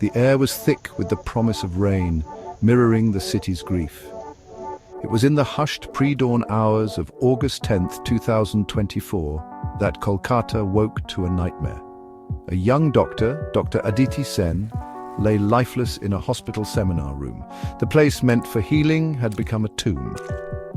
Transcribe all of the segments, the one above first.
The air was thick with the promise of rain, mirroring the city's grief. It was in the hushed pre-dawn hours of August 10th, 2024, that Kolkata woke to a nightmare. A young doctor, Dr. Aditi Sen, lay lifeless in a hospital seminar room. The place meant for healing had become a tomb.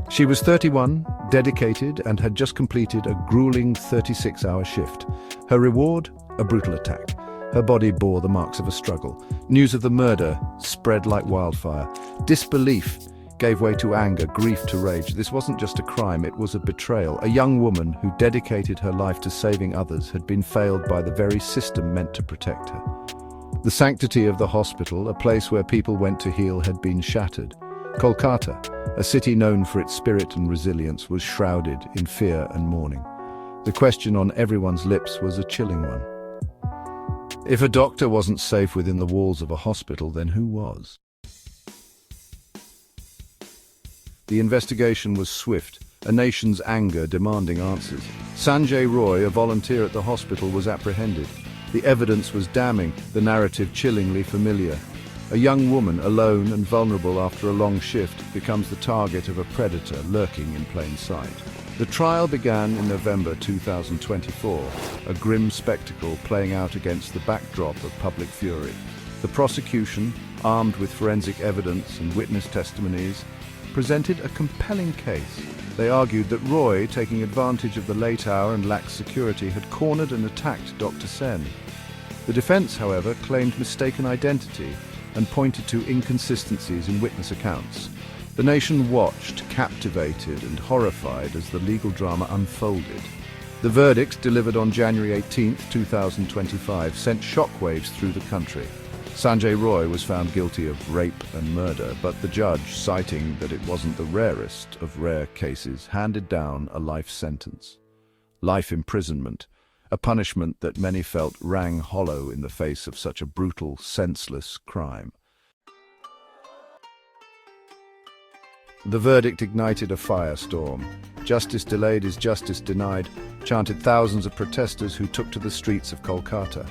She was 31, dedicated, and had just completed a grueling 36-hour shift. Her reward? A brutal attack. Her body bore the marks of a struggle. News of the murder spread like wildfire. Disbelief gave way to anger, grief to rage. This wasn't just a crime, it was a betrayal. A young woman who dedicated her life to saving others had been failed by the very system meant to protect her. The sanctity of the hospital, a place where people went to heal, had been shattered. Kolkata, a city known for its spirit and resilience, was shrouded in fear and mourning. The question on everyone's lips was a chilling one. If a doctor wasn't safe within the walls of a hospital, then who was? The investigation was swift, a nation's anger demanding answers. Sanjay Roy, a volunteer at the hospital, was apprehended. The evidence was damning, the narrative chillingly familiar. A young woman, alone and vulnerable after a long shift, becomes the target of a predator lurking in plain sight. The trial began in November 2024, a grim spectacle playing out against the backdrop of public fury. The prosecution, armed with forensic evidence and witness testimonies, presented a compelling case. They argued that Roy, taking advantage of the late hour and lax security, had cornered and attacked Dr. Sen. The defense, however, claimed mistaken identity and pointed to inconsistencies in witness accounts. The nation watched, captivated and horrified as the legal drama unfolded. The verdict, delivered on January 18, 2025, sent shockwaves through the country. Sanjay Roy was found guilty of rape and murder, but the judge, citing that it wasn't the rarest of rare cases, handed down a life sentence. Life imprisonment, a punishment that many felt rang hollow in the face of such a brutal, senseless crime. The verdict ignited a firestorm. Justice delayed is justice denied, chanted thousands of protesters who took to the streets of Kolkata.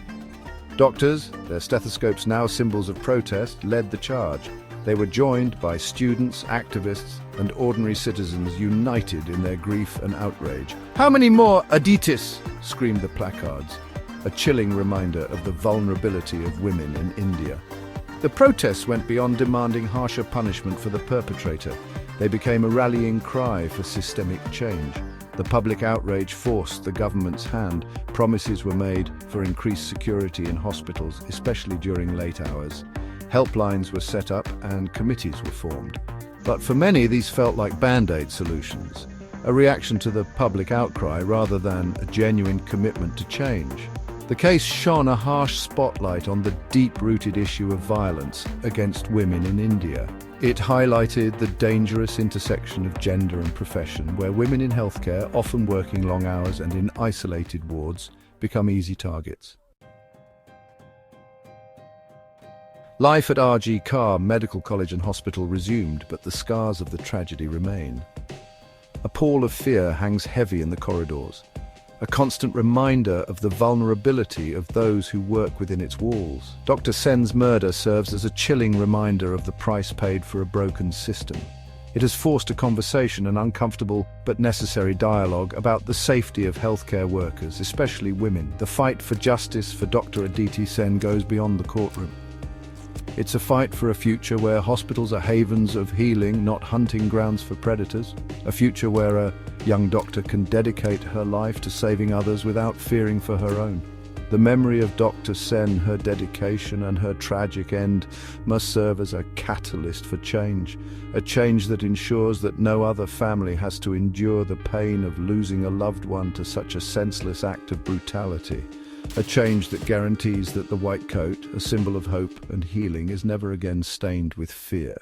Doctors, their stethoscopes now symbols of protest, led the charge. They were joined by students, activists, and ordinary citizens united in their grief and outrage. "How many more Aditis?" screamed the placards, a chilling reminder of the vulnerability of women in India. The protests went beyond demanding harsher punishment for the perpetrator. They became a rallying cry for systemic change. The public outrage forced the government's hand. Promises were made for increased security in hospitals, especially during late hours. Helplines were set up and committees were formed. But for many, these felt like band-aid solutions, a reaction to the public outcry rather than a genuine commitment to change. The case shone a harsh spotlight on the deep-rooted issue of violence against women in India. It highlighted the dangerous intersection of gender and profession, where women in healthcare, often working long hours and in isolated wards, become easy targets. Life at R.G. Carr Medical College and Hospital resumed, but the scars of the tragedy remain. A pall of fear hangs heavy in the corridors, a constant reminder of the vulnerability of those who work within its walls. Dr. Sen's murder serves as a chilling reminder of the price paid for a broken system. It has forced a conversation, an uncomfortable but necessary dialogue about the safety of healthcare workers, especially women. The fight for justice for Dr. Aditi Sen goes beyond the courtroom. It's a fight for a future where hospitals are havens of healing, not hunting grounds for predators. A future where a young doctor can dedicate her life to saving others without fearing for her own. The memory of Dr. Sen, her dedication and her tragic end must serve as a catalyst for change, a change that ensures that no other family has to endure the pain of losing a loved one to such a senseless act of brutality. A change that guarantees that the white coat, a symbol of hope and healing, is never again stained with fear.